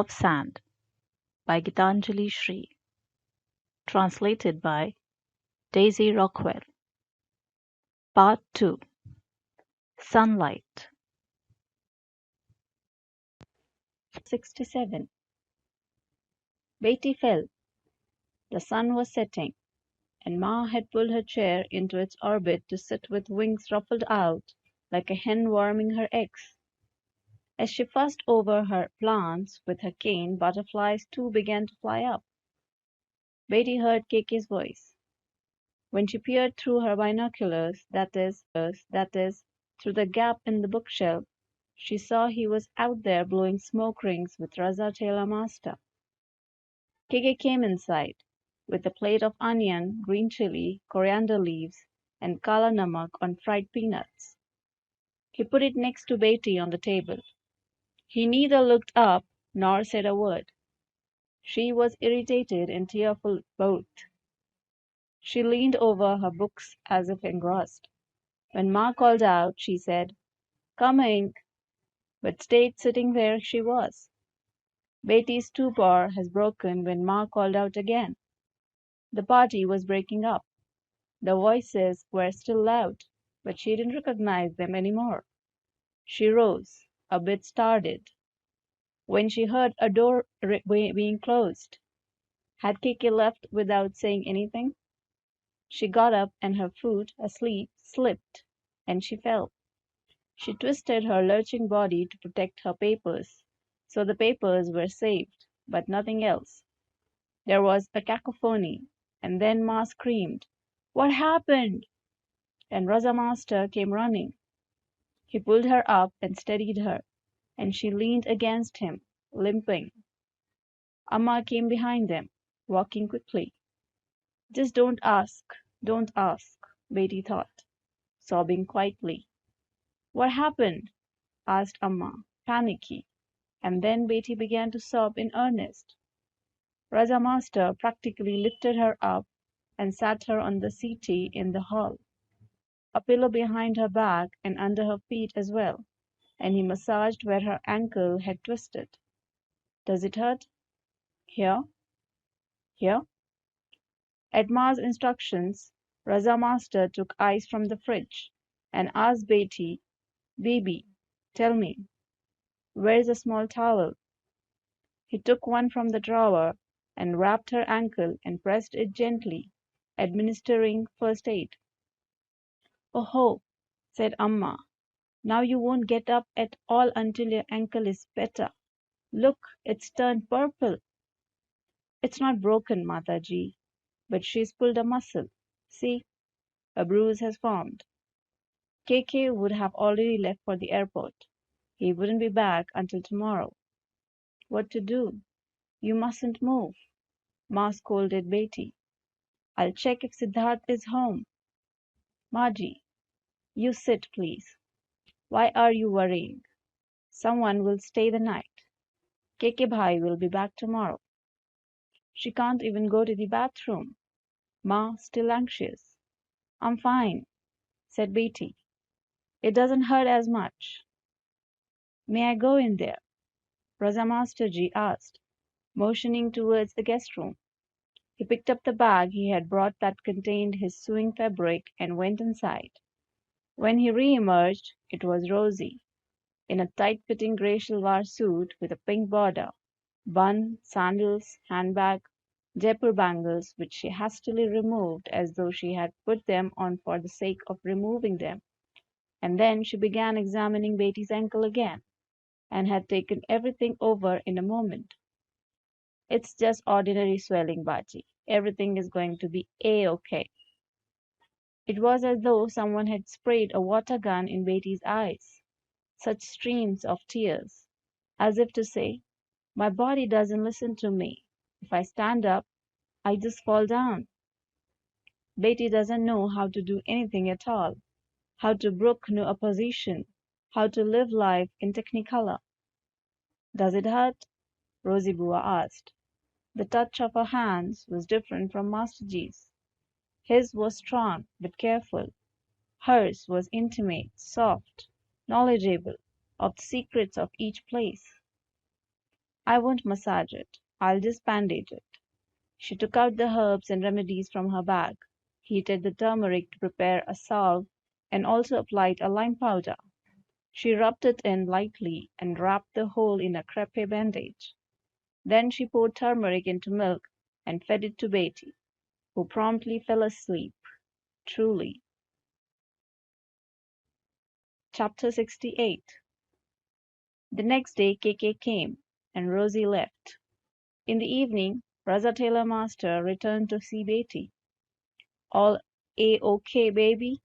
of Sand by Geetanjali Shree. Translated by Daisy Rockwell. Part 2. Sunlight. 67. Beatty fell. The sun was setting, and Ma had pulled her chair into its orbit to sit with wings ruffled out like a hen warming her eggs. As she fussed over her plants with her cane, butterflies too began to fly up. Beatty heard Keke's voice. When she peered through her binoculars, that is, through the gap in the bookshelf, she saw he was out there blowing smoke rings with Raza Taylor Master. Keke came inside, with a plate of onion, green chili, coriander leaves, and kala namak on fried peanuts. He put it next to Beatty on the table. He neither looked up nor said a word. She was irritated and tearful both. She leaned over her books as if engrossed. When Ma called out, she said, "Coming," but stayed sitting where she was. Beatty's stupor has broken when Ma called out again. The party was breaking up. The voices were still loud, but she didn't recognize them any more. She rose, a bit startled, when she heard a door being closed. Had Kiki left without saying anything? She got up and her foot, asleep, slipped, and she fell. She twisted her lurching body to protect her papers, so the papers were saved, but nothing else. There was a cacophony, and then Ma screamed, "What happened?" And Raza Master came running. He pulled her up and steadied her, and she leaned against him, limping. Amma came behind them, walking quickly. "Just don't ask, Beatty thought, sobbing quietly. "What happened?" asked Amma, panicky, and then Beatty began to sob in earnest. Raja Master practically lifted her up and sat her on the settee in the hall, a pillow behind her back and under her feet as well, and he massaged where her ankle had twisted. "Does it hurt?" "Here?" "Here?" At Ma's instructions, Raza Master took ice from the fridge and asked Beatty, "Baby, tell me, where's a small towel?" He took one from the drawer and wrapped her ankle and pressed it gently, administering first aid. "Oh-ho," said Amma. "Now you won't get up at all until your ankle is better. Look, it's turned purple." "It's not broken, Mataji, but she's pulled a muscle. See, a bruise has formed." KK would have already left for the airport. He wouldn't be back until tomorrow. What to do? "You mustn't move," Ma scolded Beatty. "I'll check if Siddharth is home." "Margie, you sit, please. Why are you worrying? Someone will stay the night. KK Bhai will be back tomorrow." "She can't even go to the bathroom." Ma, still anxious. "I'm fine," said Beatty. "It doesn't hurt as much." "May I go in there?" Raza Masterji asked, motioning towards the guest room. He picked up the bag he had brought that contained his sewing fabric and went inside. When he re-emerged, it was Rosie, in a tight-fitting grey shalwar suit with a pink border, bun, sandals, handbag, Jaipur bangles, which she hastily removed as though she had put them on for the sake of removing them. And then she began examining Beatty's ankle again, and had taken everything over in a moment. "It's just ordinary swelling, Baji. Everything is going to be A-OK." It was as though someone had sprayed a water gun in Beatty's eyes, such streams of tears, as if to say, "My body doesn't listen to me. If I stand up, I just fall down. Beatty doesn't know how to do anything at all, how to brook no opposition, how to live life in technicolor." "Does it hurt?" Rosie Bua asked. The touch of her hands was different from Masterji's. His was strong but careful. Hers was intimate, soft, knowledgeable of the secrets of each place. I won't massage it. I'll just bandage it. She took out the herbs and remedies from her bag, heated the turmeric to prepare a salve, and also applied a lime powder. She rubbed it in lightly and wrapped the whole in a crepe bandage. Then she poured turmeric into milk and fed it to Betty, who promptly fell asleep. Truly. Chapter 68. The next day KK came, and Rosie left. In the evening, Raza Tailor Master returned to see Betty. "All A-OK, baby?"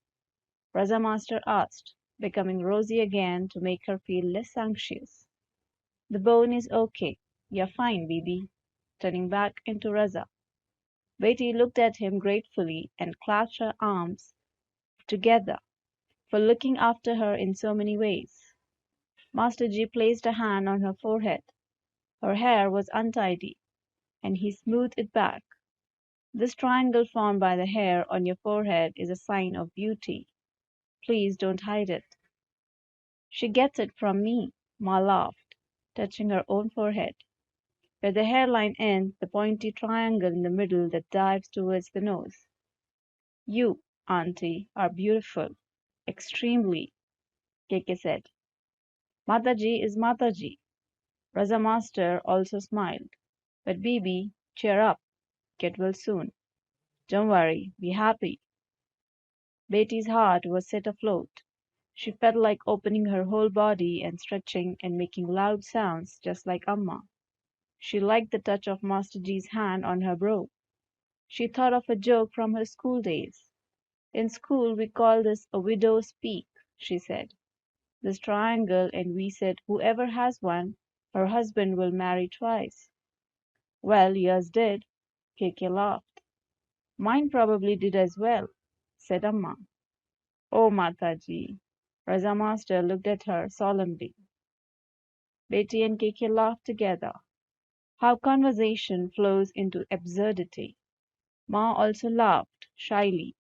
Raza Master asked, becoming Rosie again to make her feel less anxious. "The bone is OK. You're fine, baby," turning back into Raza. Betty looked at him gratefully and clasped her arms together for looking after her in so many ways. Master G placed a hand on her forehead. Her hair was untidy, and he smoothed it back. "This triangle formed by the hair on your forehead is a sign of beauty. Please don't hide it." "She gets it from me," Ma laughed, touching her own forehead. "Where the hairline ends, the pointy triangle in the middle that dives towards the nose. You, Auntie, are beautiful. Extremely," Keke said. "Mataji is Mataji." Raza Master also smiled. "But Bibi, cheer up. Get well soon. Don't worry. Be happy." Betty's heart was set afloat. She felt like opening her whole body and stretching and making loud sounds just like Amma. She liked the touch of Master G's hand on her brow. She thought of a joke from her school days. "In school we called this a widow's peak," she said. "This triangle, and we said whoever has one, her husband will marry twice." "Well, yours did," Keke laughed. "Mine probably did as well," said Amma. "Oh, Mataji." Raza Master looked at her solemnly. Betty and Keke laughed together. How conversation flows into absurdity. Ma also laughed, shyly,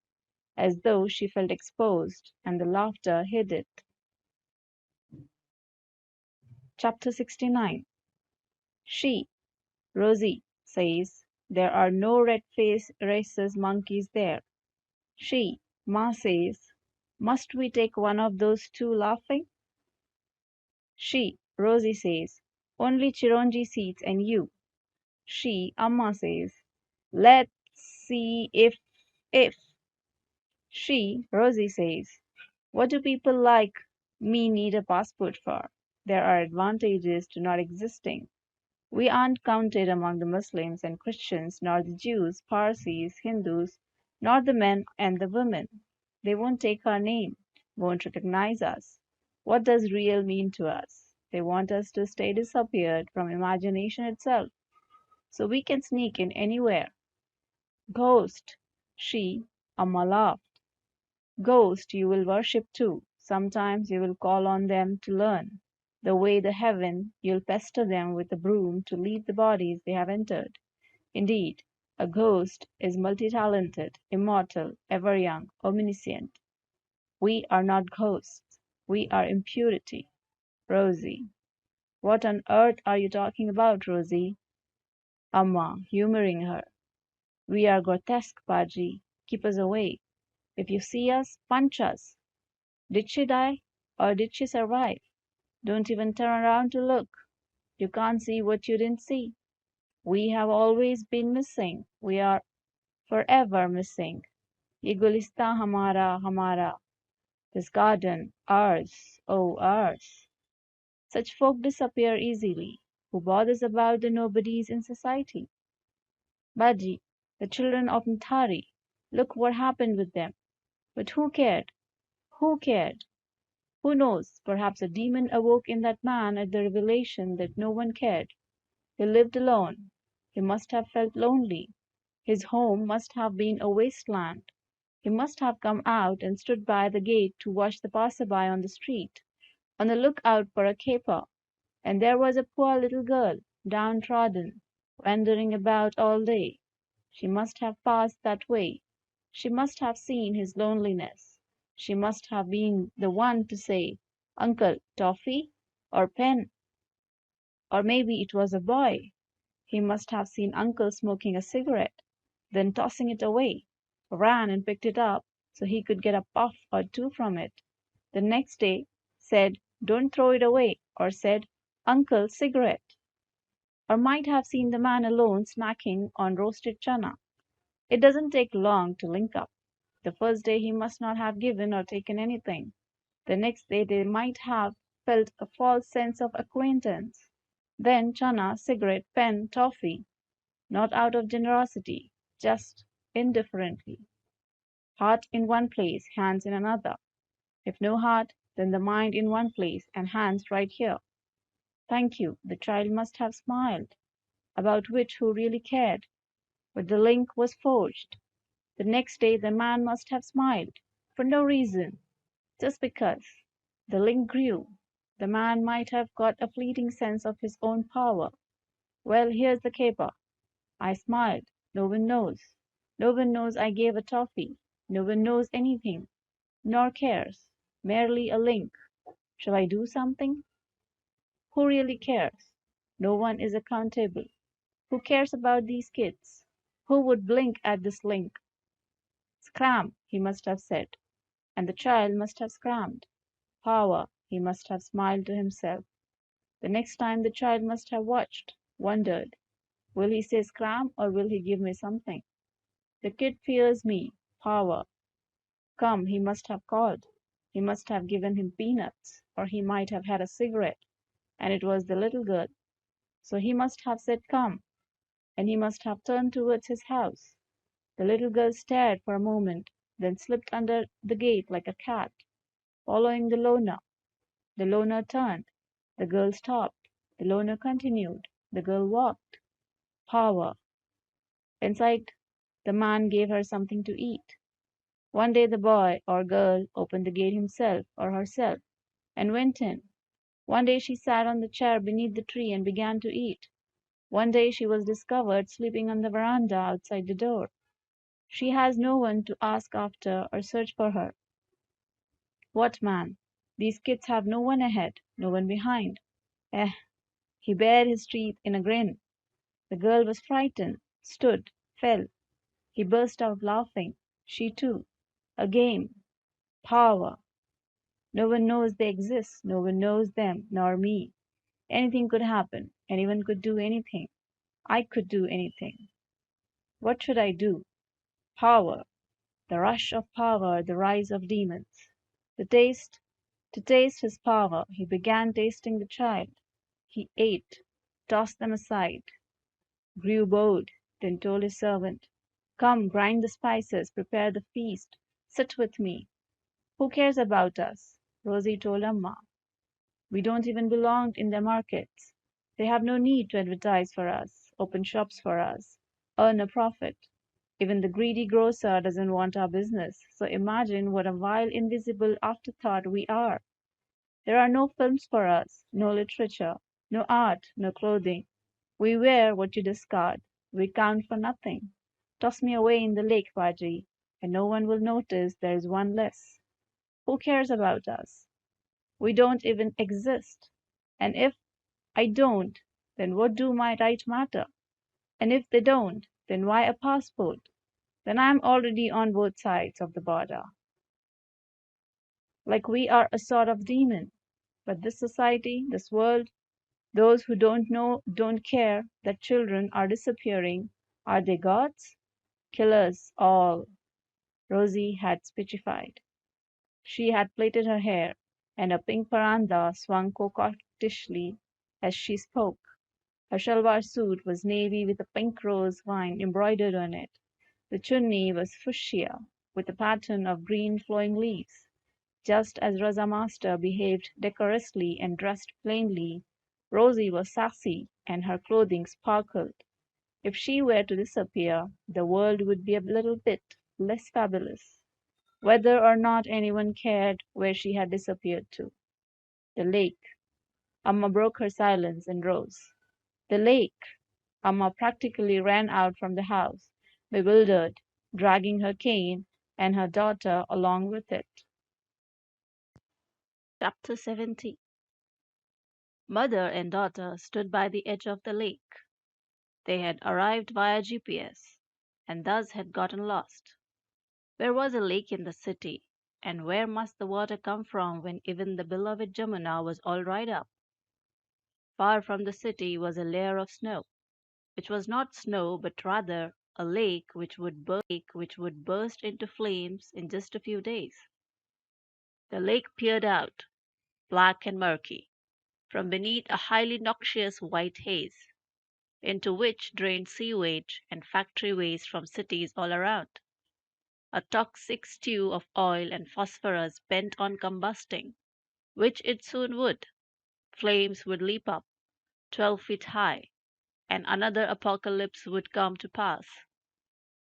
as though she felt exposed, and the laughter hid it. Chapter 69. She, Rosie, says there are no red-faced rhesus monkeys there. She, Ma says, must we take one of those two laughing? She, Rosie says, only Chironji seats and you. She, Amma says, let's see if. She, Rosie says, what do people like me need a passport for? There are advantages to not existing. We aren't counted among the Muslims and Christians, nor the Jews, Parsis, Hindus, nor the men and the women. They won't take our name, won't recognize us. What does real mean to us? They want us to stay disappeared from imagination itself, so we can sneak in anywhere. Ghost, she, Amma laughed. Ghost you will worship too. Sometimes you will call on them to learn. The way the heaven, you'll pester them with a broom to leave the bodies they have entered. Indeed, a ghost is multi-talented, immortal, ever young, omniscient. We are not ghosts. We are impurity. Rosie. What on earth are you talking about, Rosie? Amma, humoring her. We are grotesque, Paji. Keep us away. If you see us, punch us. Did she die? Or did she survive? Don't even turn around to look. You can't see what you didn't see. We have always been missing. We are forever missing. Ye gulista hamara, hamara. This garden, ours, oh ours. Such folk disappear easily. Who bothers about the nobodies in society? Baji, the children of Nthari. Look what happened with them. But who cared? Who cared? Who knows? Perhaps a demon awoke in that man at the revelation that no one cared. He lived alone. He must have felt lonely. His home must have been a wasteland. He must have come out and stood by the gate to watch the passerby on the street, on the lookout for a caper. And there was a poor little girl, downtrodden, wandering about all day. She must have passed that way. She must have seen his loneliness. She must have been the one to say, "Uncle, toffee or pen?" Or maybe it was a boy. He must have seen uncle smoking a cigarette, then tossing it away, ran and picked it up so he could get a puff or two from it. The next day said, "Don't throw it away," or said, "Uncle, cigarette." Or might have seen the man alone snacking on roasted chana. It doesn't take long to link up. The first day he must not have given or taken anything. The next day they might have felt a false sense of acquaintance. Then chana, cigarette, pen, toffee, not out of generosity, just indifferently. Heart in one place, hands in another. If no heart, then the mind in one place and hands right here. Thank you, the child must have smiled. About which who really cared? But the link was forged. The next day the man must have smiled. For no reason. Just because. The link grew. The man might have got a fleeting sense of his own power. Well, here's the caper. I smiled. No one knows. No one knows I gave a toffee. No one knows anything, nor cares. Merely a link. Shall I do something? Who really cares? No one is accountable. Who cares about these kids? Who would blink at this link? Scram, he must have said, and the child must have scrammed. Power, he must have smiled to himself. The next time the child must have watched, wondered, will he say scram or will he give me something? The kid fears me. Power. Come, he must have called. He must have given him peanuts, or he might have had a cigarette, and it was the little girl. So he must have said come, and he must have turned towards his house. The little girl stared for a moment, then slipped under the gate like a cat, following the loner. The loner turned. The girl stopped. The loner continued. The girl walked. Power. Inside, the man gave her something to eat. One day the boy or girl opened the gate himself or herself and went in. One day she sat on the chair beneath the tree and began to eat. One day she was discovered sleeping on the veranda outside the door. She has no one to ask after or search for her. What man? These kids have no one ahead, no one behind. Eh, he bared his teeth in a grin. The girl was frightened, stood, fell. He burst out laughing. She too. A game. Power. No one knows they exist. No one knows them, nor me. Anything could happen. Anyone could do anything. I could do anything. What should I do? Power. The rush of power, the rise of demons. The taste, to taste his power, he began tasting the child. He ate, tossed them aside, grew bored, then told his servant, "Come, grind the spices, prepare the feast, sit with me." "Who cares about us?" Rosie told Amma. "We don't even belong in their markets. They have no need to advertise for us, open shops for us, earn a profit. Even the greedy grocer doesn't want our business, so imagine what a vile invisible afterthought we are. There are no films for us, no literature, no art, no clothing. We wear what you discard. We count for nothing. Toss me away in the lake, Baji, and no one will notice there is one less. Who cares about us? We don't even exist. And if I don't, then what do my rights matter? And if they don't, then why a passport? Then I'm already on both sides of the border. Like we are a sort of demon. But this society, this world, those who don't know, don't care that children are disappearing, are they gods? Killers, all. Rosie had speechified. She had plaited her hair, and her pink paranda swung coquettishly as she spoke. Her shalwar suit was navy with a pink rose vine embroidered on it. The chunni was fuchsia, with a pattern of green flowing leaves. Just as Rosa Master behaved decorously and dressed plainly, Rosie was sassy, and her clothing sparkled. If she were to disappear, the world would be a little bit less fabulous, whether or not anyone cared where she had disappeared to. The lake. Amma broke her silence and rose. The lake. Amma practically ran out from the house, bewildered, dragging her cane and her daughter along with it. Chapter 70. Mother and daughter stood by the edge of the lake. They had arrived via GPS, and thus had gotten lost. Where was a lake in the city, and where must the water come from when even the beloved Jamuna was all dried up? Far from the city was a layer of snow, which was not snow but rather a lake which would burst into flames in just a few days. The lake peered out, black and murky, from beneath a highly noxious white haze, into which drained sewage and factory waste from cities all around. A toxic stew of oil and phosphorus bent on combusting, which it soon would. Flames would leap up, 12 feet high, and another apocalypse would come to pass.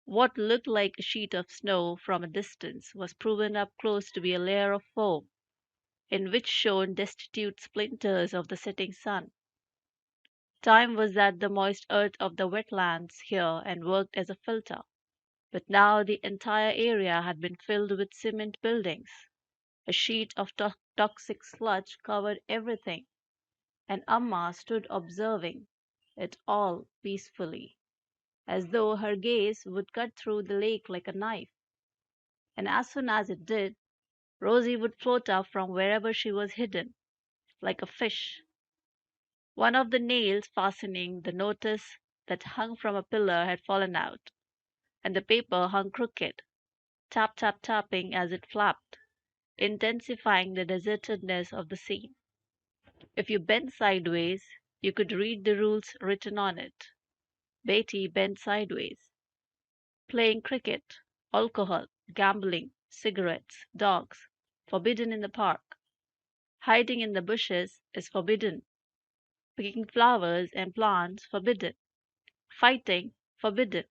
What looked like a sheet of snow from a distance was proven up close to be a layer of foam, in which shone destitute splinters of the setting sun. Time was at the moist earth of the wetlands here and worked as a filter. But now the entire area had been filled with cement buildings. A sheet of toxic sludge covered everything, and Amma stood observing it all peacefully, as though her gaze would cut through the lake like a knife. And as soon as it did, Rosie would float up from wherever she was hidden, like a fish. One of the nails fastening the notice that hung from a pillar had fallen out, and the paper hung crooked, tap tap tapping as it flapped, intensifying the desertedness of the scene. If you bent sideways, you could read the rules written on it. Beatty bent sideways. Playing cricket, alcohol, gambling, cigarettes, dogs, forbidden in the park. Hiding in the bushes is forbidden. Picking flowers and plants, forbidden. Fighting, forbidden.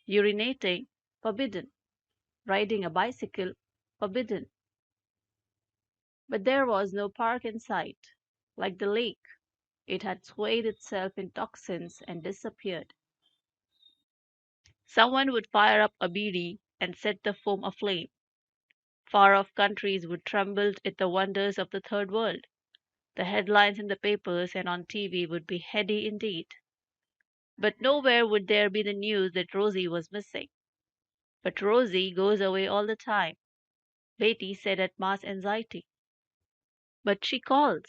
Urinating, forbidden. Riding a bicycle, forbidden. But there was no park in sight. Like the lake, it had swayed itself in toxins and disappeared. Someone would fire up a bidi and set the foam aflame. Far off countries would tremble at the wonders of the third world. The headlines in the papers and on TV would be heady indeed. But nowhere would there be the news that Rosie was missing. But Rosie goes away all the time, Beatty said at mass anxiety. But she calls.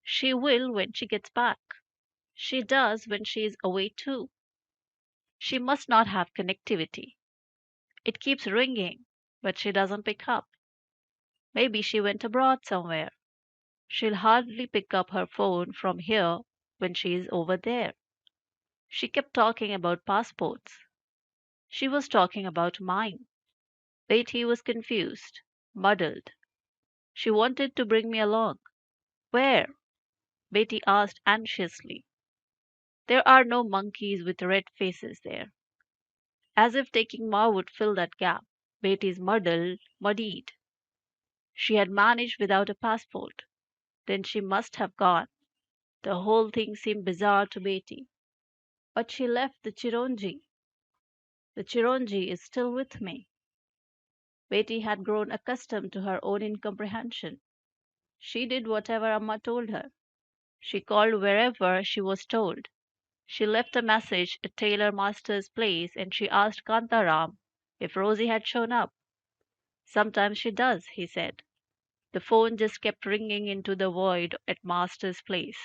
She will when she gets back. She does when she is away too. She must not have connectivity. It keeps ringing, but she doesn't pick up. Maybe she went abroad somewhere. She'll hardly pick up her phone from here when she is over there. She kept talking about passports. She was talking about mine. Beatty was confused, muddled. She wanted to bring me along. Where? Beatty asked anxiously. There are no monkeys with red faces there. As if taking Ma would fill that gap, Beatty's muddied. She had managed without a passport. Then she must have gone. The whole thing seemed bizarre to Beatty. But she left the Chironji. The Chironji is still with me. Beatty had grown accustomed to her own incomprehension. She did whatever Amma told her. She called wherever she was told. She left a message at Taylor Master's place and she asked Kantaram if Rosie had shown up. Sometimes she does, he said. The phone just kept ringing into the void at Master's place.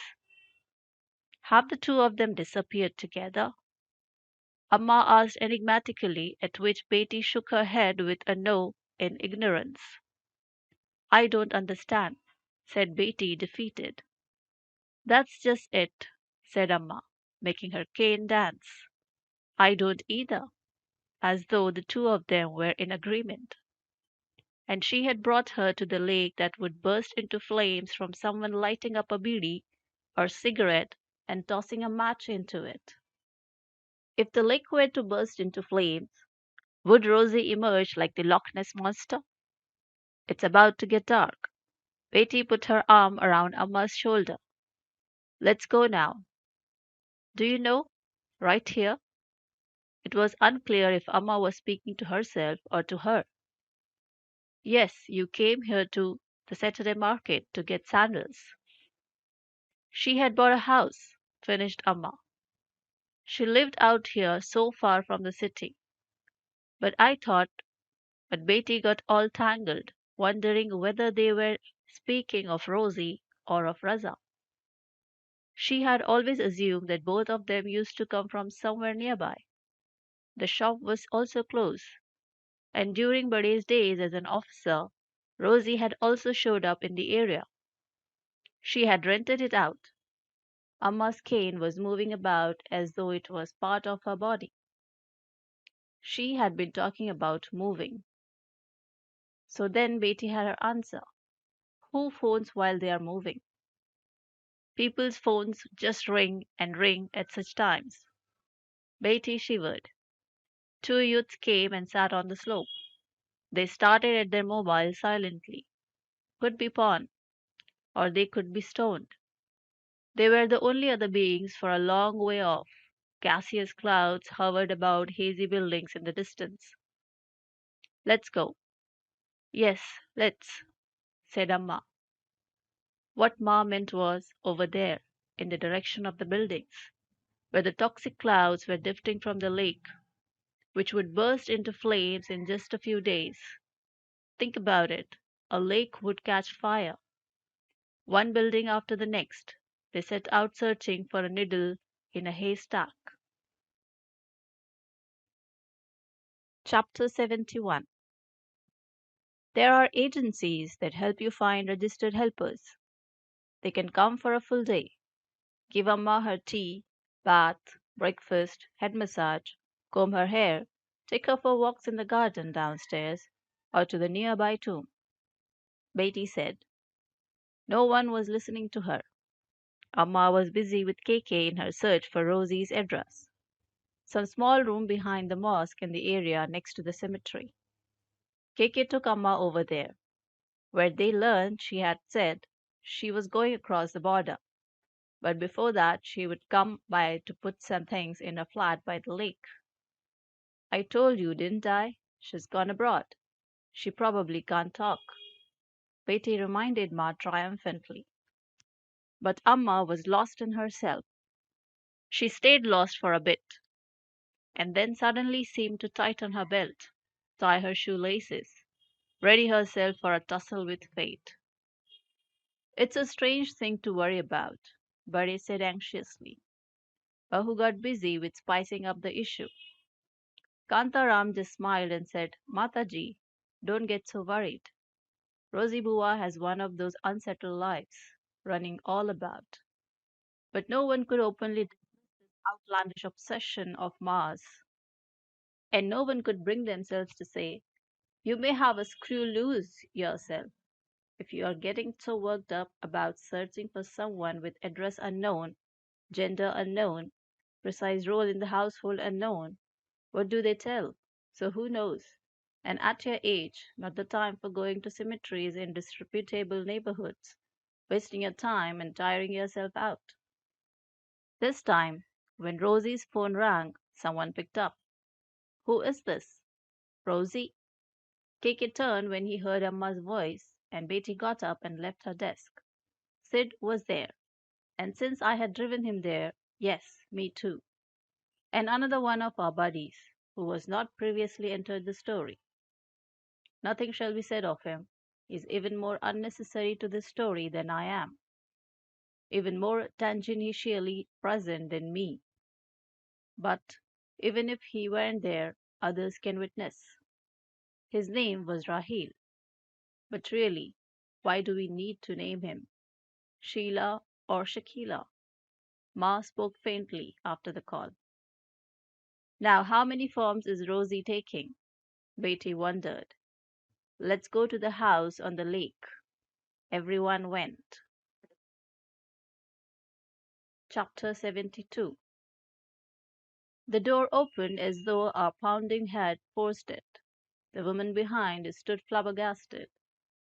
Have the two of them disappeared together? Amma asked enigmatically, at which Beatty shook her head with a no in ignorance. I don't understand, said Beatty, defeated. That's just it, said Amma, making her cane dance. I don't either, as though the two of them were in agreement. And she had brought her to the lake that would burst into flames from someone lighting up a bidi or cigarette and tossing a match into it. If the lake were to burst into flames, would Rosie emerge like the Loch Ness monster? It's about to get dark. Betty put her arm around Amma's shoulder. Let's go now. Do you know? Right here. It was unclear if Amma was speaking to herself or to her. Yes, you came here to the Saturday market to get sandals. She had bought a house, finished Amma. She lived out here so far from the city. But I thought, but Betty got all tangled, wondering whether they were speaking of Rosie or of Raza. She had always assumed that both of them used to come from somewhere nearby. The shop was also close, and during Buddy's days as an officer, Rosie had also showed up in the area. She had rented it out. Amma's cane was moving about as though it was part of her body. She had been talking about moving. So then Betty had her answer. Who phones while they are moving? People's phones just ring and ring at such times. Betty shivered. Two youths came and sat on the slope. They started at their mobiles silently. Could be pawn, or they could be stoned. They were the only other beings for a long way off. Gaseous clouds hovered about hazy buildings in the distance. Let's go. Yes, let's, said Amma. What Ma meant was over there, in the direction of the buildings, where the toxic clouds were drifting from the lake, which would burst into flames in just a few days. Think about it. A lake would catch fire. One building after the next, they set out searching for a needle in a haystack. Chapter 71. There are agencies that help you find registered helpers. They can come for a full day, give Amma her tea, bath, breakfast, head massage, comb her hair, take her for walks in the garden downstairs or to the nearby tomb. Betty said. No one was listening to her. Amma was busy with KK in her search for Rosie's address. Some small room behind the mosque in the area next to the cemetery. KK took Amma over there, where they learned she had said she was going across the border, but before that she would come by to put some things in a flat by the lake. I told you, didn't I? She's gone abroad. She probably can't talk. Betty reminded Ma triumphantly. But Amma was lost in herself. She stayed lost for a bit, and then suddenly seemed to tighten her belt, tie her shoelaces, ready herself for a tussle with fate. It's a strange thing to worry about, Buddy said anxiously. Bahu got busy with spicing up the issue. Kantaram just smiled and said, Mataji, don't get so worried. Rosie Bua has one of those unsettled lives, running all about. But no one could openly dismiss this outlandish obsession of Mars, and no one could bring themselves to say, you may have a screw loose yourself if you are getting so worked up about searching for someone with address unknown, gender unknown, precise role in the household unknown. What do they tell? So who knows? And at your age, not the time for going to cemeteries in disreputable neighborhoods, wasting your time and tiring yourself out. This time, when Rosie's phone rang, someone picked up. Who is this? Rosie? Keke turned when he heard Amma's voice, and Betty got up and left her desk. Sid was there, and since I had driven him there, yes, me too. And another one of our buddies, who was not previously entered the story. Nothing shall be said of him. He is even more unnecessary to this story than I am, even more tangentially present than me. But even if he weren't there, others can witness. His name was Rahil. But really, why do we need to name him? Sheila or Shakila? Ma spoke faintly after the call. Now, how many forms is Rosie taking? Betty wondered. Let's go to the house on the lake. Everyone went. Chapter 72. The door opened as though our pounding had forced it. The woman behind stood flabbergasted.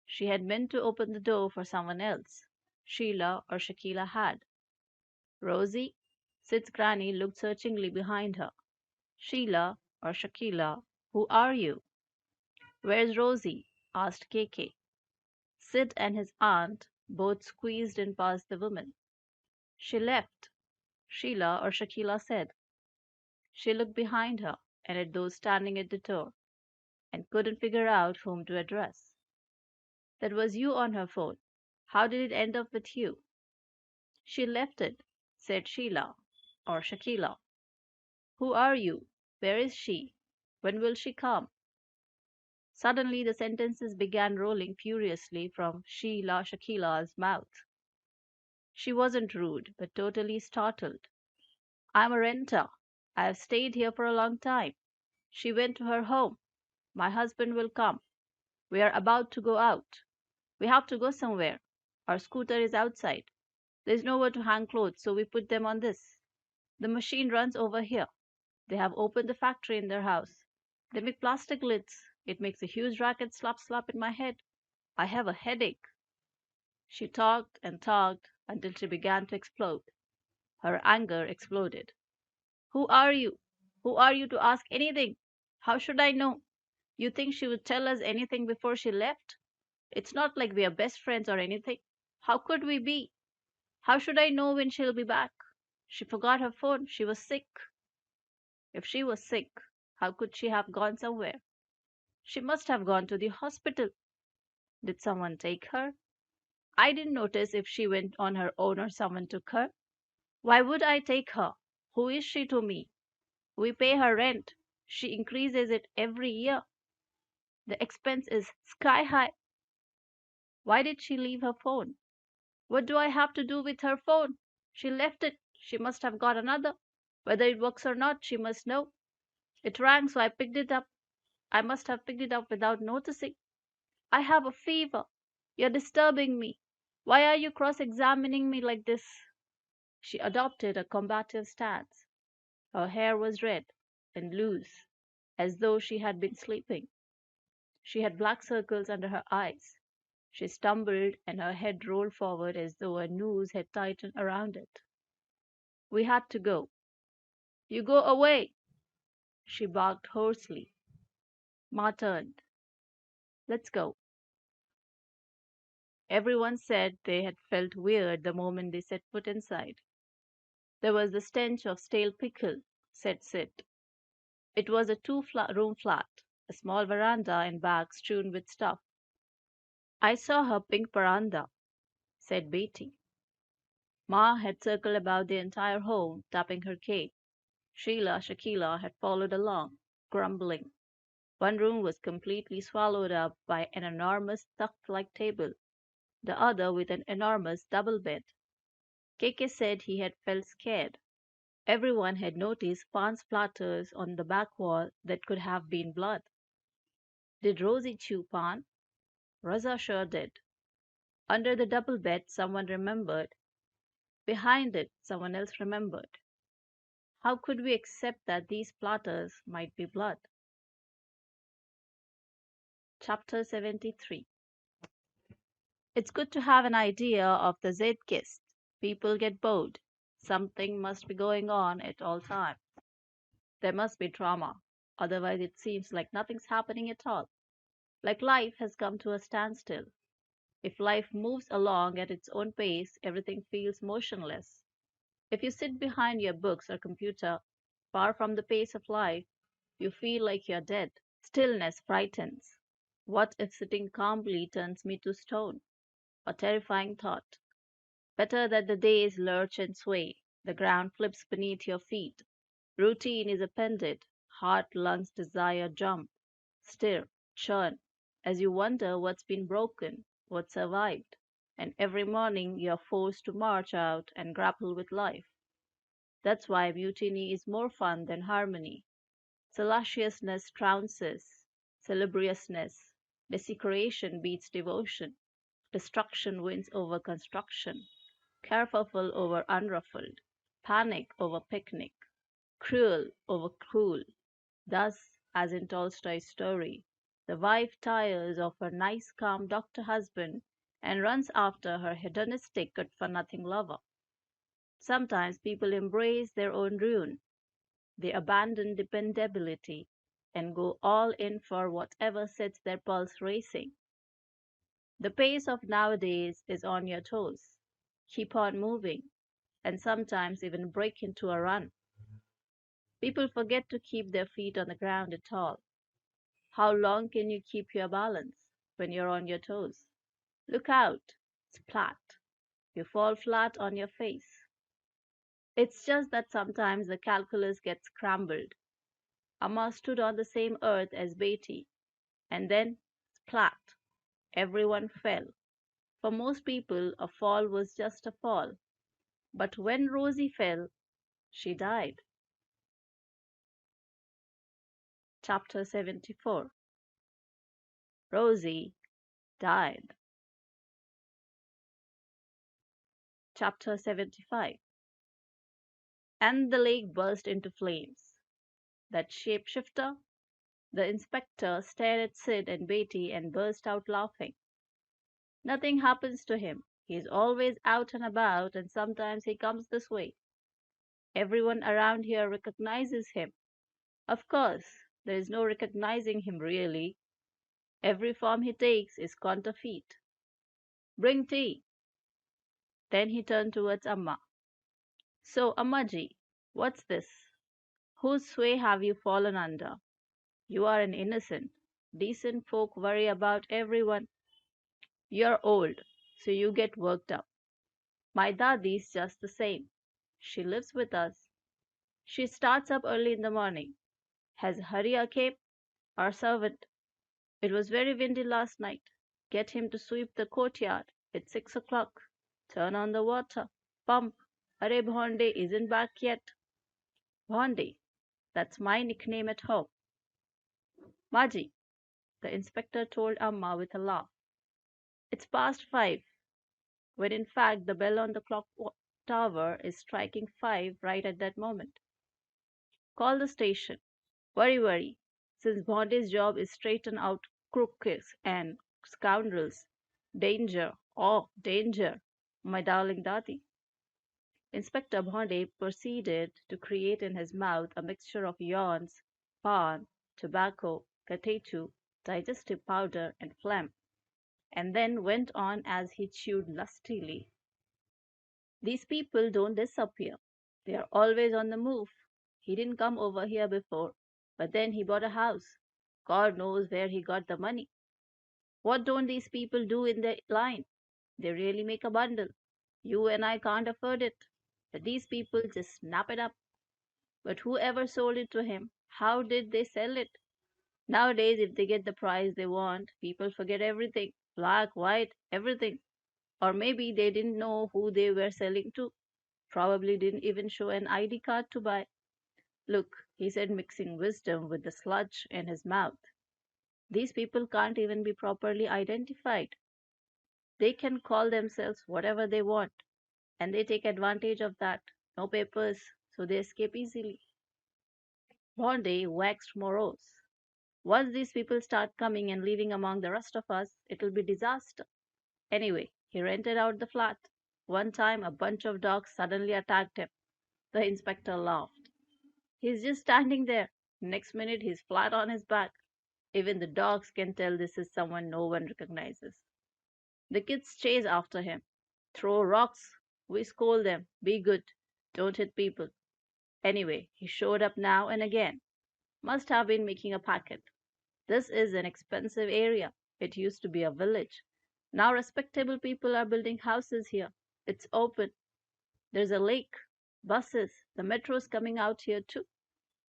She had meant to open the door for someone else. Sheila or Shakila had. Rosie? Sid's granny looked searchingly behind her. Sheila or Shakila, who are you? Where's Rosie? Asked KK. Sid and his aunt both squeezed in past the woman. She left, Sheila or Shakila said. She looked behind her and at those standing at the door and couldn't figure out whom to address. That was you on her phone. How did it end up with you? She left it, said Sheila or Shakila. Who are you? Where is she? When will she come? Suddenly the sentences began rolling furiously from Sheila Shakila's mouth. She wasn't rude, but totally startled. I'm a renter. I have stayed here for a long time. She went to her home. My husband will come. We are about to go out. We have to go somewhere. Our scooter is outside. There's nowhere to hang clothes, so we put them on this. The machine runs over here. They have opened the factory in their house. They make plastic lids. It makes a huge racket slap slap in my head. I have a headache. She talked and talked until she began to explode. Her anger exploded. Who are you? Who are you to ask anything? How should I know? You think she would tell us anything before she left? It's not like we are best friends or anything. How could we be? How should I know when she'll be back? She forgot her phone. She was sick. If she was sick, how could she have gone somewhere? She must have gone to the hospital. Did someone take her? I didn't notice if she went on her own or someone took her. Why would I take her? Who is she to me? We pay her rent. She increases it every year. The expense is sky high. Why did she leave her phone? What do I have to do with her phone? She left it. She must have got another. Whether it works or not, she must know. It rang, so I picked it up. I must have picked it up without noticing. I have a fever. You're disturbing me. Why are you cross examining me like this? She adopted a combative stance. Her hair was red and loose, as though she had been sleeping. She had black circles under her eyes. She stumbled and her head rolled forward as though a noose had tightened around it. We had to go. You go away, she barked hoarsely. Ma turned. Let's go. Everyone said they had felt weird the moment they set foot inside. There was the stench of stale pickle, said Sid. It was a two-room flat, a small veranda and bags strewn with stuff. I saw her pink veranda, said Betty. Ma had circled about the entire home, tapping her cane. Sheila Shakila had followed along, grumbling. One room was completely swallowed up by an enormous tuck-like table, the other with an enormous double bed. Keke said he had felt scared. Everyone had noticed Pan's splatters on the back wall that could have been blood. Did Rosie chew Pan? Rosa sure did. Under the double bed, someone remembered. Behind it, someone else remembered. How could we accept that these splatters might be blood? Chapter 73. It's good to have an idea of the zeitgeist. People get bored. Something must be going on at all times. There must be drama. Otherwise, it seems like nothing's happening at all. Like life has come to a standstill. If life moves along at its own pace, everything feels motionless. If you sit behind your books or computer, far from the pace of life, you feel like you're dead. Stillness frightens. What if sitting calmly turns me to stone? A terrifying thought. Better that the days lurch and sway, the ground flips beneath your feet. Routine is appended, heart, lungs, desire jump, stir, churn, as you wonder what's been broken, what survived, and every morning you're forced to march out and grapple with life. That's why mutiny is more fun than harmony. Salaciousness trounces, salubriousness, desecration beats devotion, destruction wins over construction, careful over unruffled, panic over picnic, cruel over cool. Thus, as in Tolstoy's story, the wife tires of her nice, calm doctor husband and runs after her hedonistic, good for nothing lover. Sometimes people embrace their own ruin. They abandon dependability and go all in for whatever sets their pulse racing. The pace of nowadays is on your toes. Keep on moving. and sometimes even break into a run. People forget to keep their feet on the ground at all. How long can you keep your balance when you're on your toes? Look out! Splat! You fall flat on your face. It's just that sometimes the calculus gets scrambled. Amma stood on the same earth as Betty, and then, splat! Everyone fell. For most people, a fall was just a fall. But when Rosie fell, she died. Chapter 74. Rosie died. Chapter 75. And the lake burst into flames. That shapeshifter? The inspector stared at Sid and Betty and burst out laughing. Nothing happens to him. He's always out and about, and sometimes he comes this way. Everyone around here recognizes him. Of course, there is no recognizing him really. Every form he takes is counterfeit. Bring tea. Then he turned towards Amma. So, Ammaji, what's this? Whose sway have you fallen under? You are an innocent. Decent folk worry about everyone. You're old, so you get worked up. My dadi's just the same. She lives with us. She starts up early in the morning. Has Hurry came, our servant. It was very windy last night. Get him to sweep the courtyard. It's 6 o'clock. Turn on the water. Pump. Arey Bhonde isn't back yet. Bhonde. That's my nickname at home. Maji, the inspector told Amma with a laugh. It's past 5, when in fact the bell on the clock tower is striking 5 right at that moment. Call the station. Worry, since Bondi's job is straighten out crooks and scoundrels. Danger, oh, danger, my darling Dati. Inspector Bhonde proceeded to create in his mouth a mixture of yawns, pan, tobacco, catechu, digestive powder, and phlegm, and then went on as he chewed lustily. These people don't disappear. They are always on the move. He didn't come over here before, but then he bought a house. God knows where he got the money. What don't these people do in their line? They really make a bundle. You and I can't afford it. But these people just snap it up. But whoever sold it to him, how did they sell it? Nowadays, if they get the price they want, people forget everything. Black, white, everything. Or maybe they didn't know who they were selling to. Probably didn't even show an ID card to buy. Look, he said, mixing wisdom with the sludge in his mouth. These people can't even be properly identified. They can call themselves whatever they want, and they take advantage of that. No papers, so they escape easily. Bondi waxed morose. Once these people start coming and living among the rest of us, it'll be disaster. Anyway, he rented out the flat. One time, a bunch of dogs suddenly attacked him. The inspector laughed. He's just standing there. Next minute, he's flat on his back. Even the dogs can tell this is someone no one recognizes. The kids chase after him. Throw rocks. We scold them. Be good. Don't hit people. Anyway, he showed up now and again. Must have been making a packet. This is an expensive area. It used to be a village. Now respectable people are building houses here. It's open. There's a lake. Buses. The metro's coming out here too.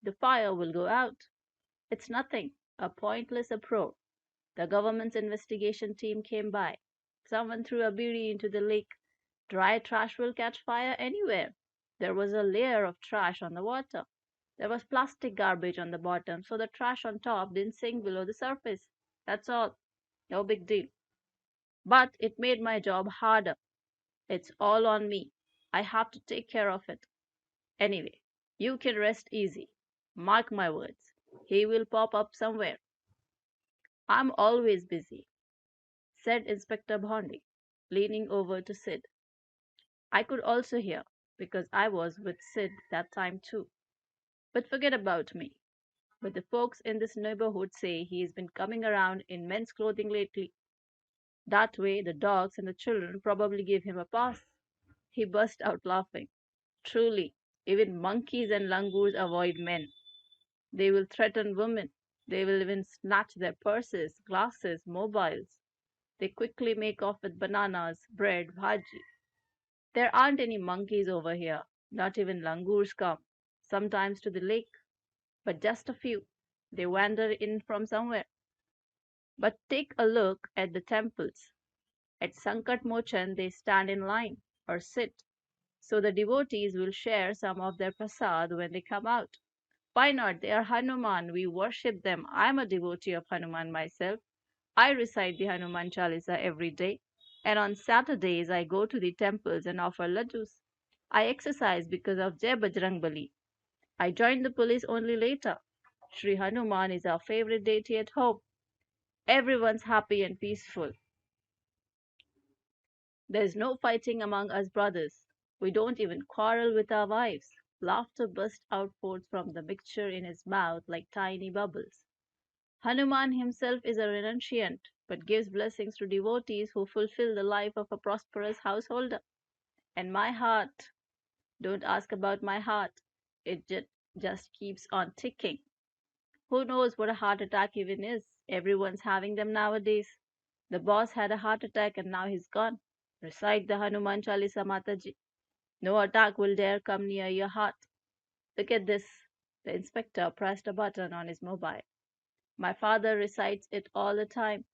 The fire will go out. It's nothing. A pointless uproar. The government's investigation team came by. Someone threw a biri into the lake. Dry trash will catch fire anywhere. There was a layer of trash on the water. There was plastic garbage on the bottom, so the trash on top didn't sink below the surface. That's all. No big deal. But it made my job harder. It's all on me. I have to take care of it. Anyway, you can rest easy. Mark my words. He will pop up somewhere. I'm always busy, said Inspector Bondi, leaning over to Sid. I could also hear, because I was with Sid that time too. But forget about me. But the folks in this neighborhood say he's been coming around in men's clothing lately. That way the dogs and the children probably give him a pass. He burst out laughing. Truly, even monkeys and langurs avoid men. They will threaten women. They will even snatch their purses, glasses, mobiles. They quickly make off with bananas, bread, bhaji. There aren't any monkeys over here. Not even langurs come. Sometimes to the lake, but just a few. They wander in from somewhere. But take a look at the temples. At Sankat Mochan, they stand in line or sit, so the devotees will share some of their prasad when they come out. Why not? They are Hanuman. We worship them. I'm a devotee of Hanuman myself. I recite the Hanuman Chalisa every day. And on Saturdays, I go to the temples and offer laddus. I exercise because of Jai Bajrangbali. I joined the police only later. Sri Hanuman is our favorite deity at home. Everyone's happy and peaceful. There's no fighting among us brothers. We don't even quarrel with our wives. Laughter burst out forth from the mixture in his mouth like tiny bubbles. Hanuman himself is a renunciant, but gives blessings to devotees who fulfill the life of a prosperous householder. And my heart, don't ask about my heart, it just keeps on ticking. Who knows what a heart attack even is? Everyone's having them nowadays. The boss had a heart attack and now he's gone. Recite the Hanuman Chalisa Mataji. No attack will dare come near your heart. Look at this. The inspector pressed a button on his mobile. My father recites it all the time.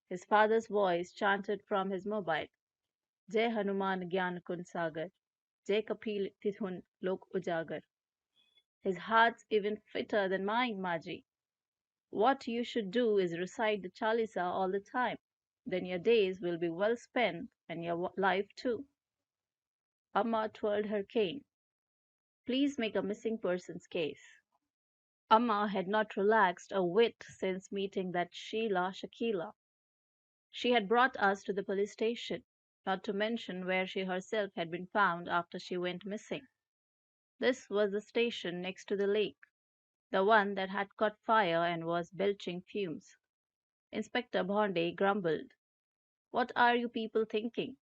His father's voice chanted from his mobile. Jai Hanuman Gyan Kun Sagar. Jai Kapil Tithun Lok Ujagar. His heart's even fitter than mine, Maji. What you should do is recite the Chalisa all the time. Then your days will be well spent and your life too. Amma twirled her cane. Please make a missing persons case. Amma had not relaxed a whit since meeting that Sheila Shakila. She had brought us to the police station, not to mention where she herself had been found after she went missing. This was the station next to the lake, the one that had caught fire and was belching fumes. Inspector Bhonde grumbled. What are you people thinking?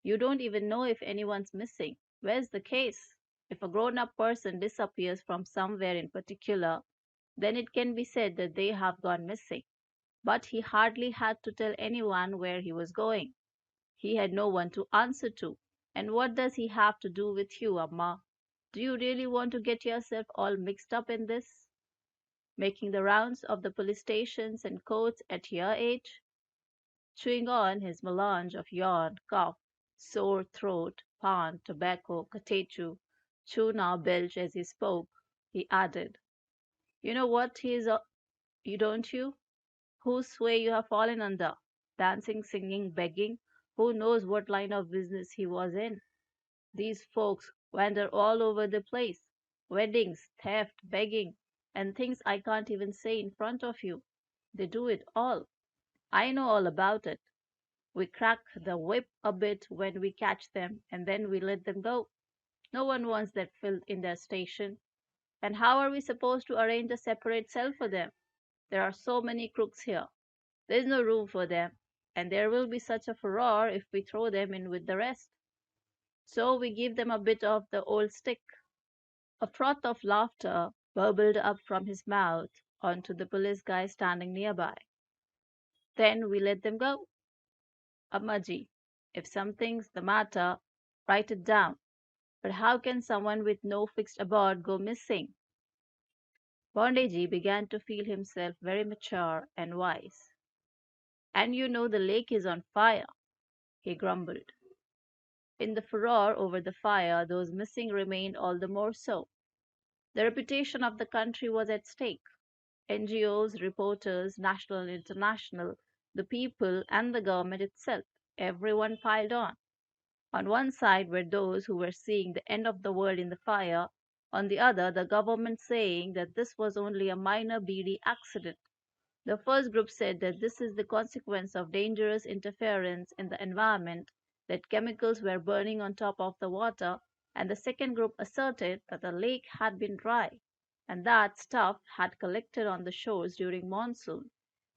You don't even know if anyone's missing. Where's the case? If a grown up person disappears from somewhere in particular, then it can be said that they have gone missing. But he hardly had to tell anyone where he was going. He had no one to answer to. And what does he have to do with you, Amma? Do you really want to get yourself all mixed up in this? Making the rounds of the police stations and courts at your age? Chewing on his melange of yawn, cough, sore throat, pan, tobacco, catechu, chew now belch as he spoke, he added, You know what he is, you don't you? Whose sway you have fallen under? Dancing, singing, begging, who knows what line of business he was in? These folks wander all over the place. Weddings, theft, begging, and things I can't even say in front of you. They do it all. I know all about it. We crack the whip a bit when we catch them, and then we let them go. No one wants that filth in their station. And how are we supposed to arrange a separate cell for them? There are so many crooks here. There is no room for them, and there will be such a furore if we throw them in with the rest. So we give them a bit of the old stick. A froth of laughter burbled up from his mouth onto the police guy standing nearby. Then we let them go. Ammaji, if something's the matter, write it down. But how can someone with no fixed abode go missing? Bondeji began to feel himself very mature and wise. And you know the lake is on fire, he grumbled. In the furore over the fire, those missing remained all the more so. The reputation of the country was at stake. NGOs, reporters, national and international, the people, and the government itself, everyone piled on. On one side were those who were seeing the end of the world in the fire, on the other, the government saying that this was only a minor beady accident. The first group said that this is the consequence of dangerous interference in the environment, that chemicals were burning on top of the water, and the second group asserted that the lake had been dry, and that stuff had collected on the shores during monsoon,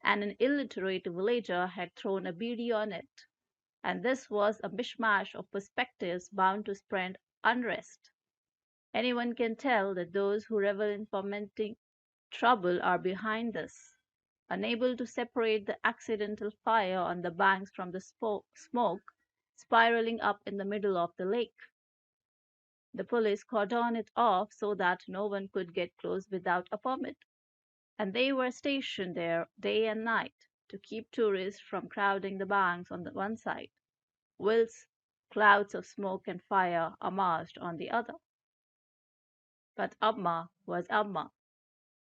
and an illiterate villager had thrown a beady on it. And this was a mishmash of perspectives bound to spread unrest. Anyone can tell that those who revel in fomenting trouble are behind this, unable to separate the accidental fire on the banks from the smoke spiraling up in the middle of the lake. The police cordoned it off so that no one could get close without a permit, and they were stationed there day and night to keep tourists from crowding the banks on the one side, whilst clouds of smoke and fire amassed on the other. But Amma was Amma.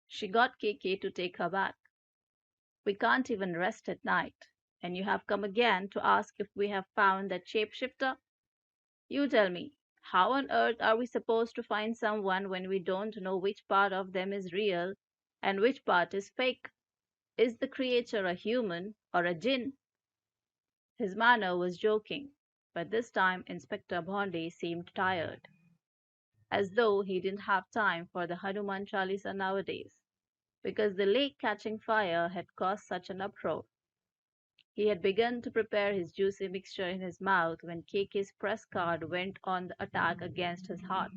She got KK to take her back. We can't even rest at night, and you have come again to ask if we have found that shapeshifter? You tell me, how on earth are we supposed to find someone when we don't know which part of them is real and which part is fake? Is the creature a human or a jinn? His manner was joking, but this time Inspector Bhonde seemed tired, as though he didn't have time for the Hanuman Chalisa nowadays, because the lake catching fire had caused such an uproar. He had begun to prepare his juicy mixture in his mouth when KK's press card went on the attack against his heart.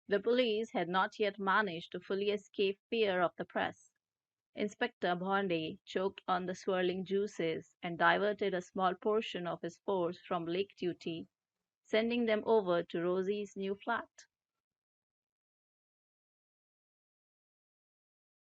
The police had not yet managed to fully escape fear of the press. Inspector Bhonde choked on the swirling juices and diverted a small portion of his force from lake duty, sending them over to Rosie's new flat.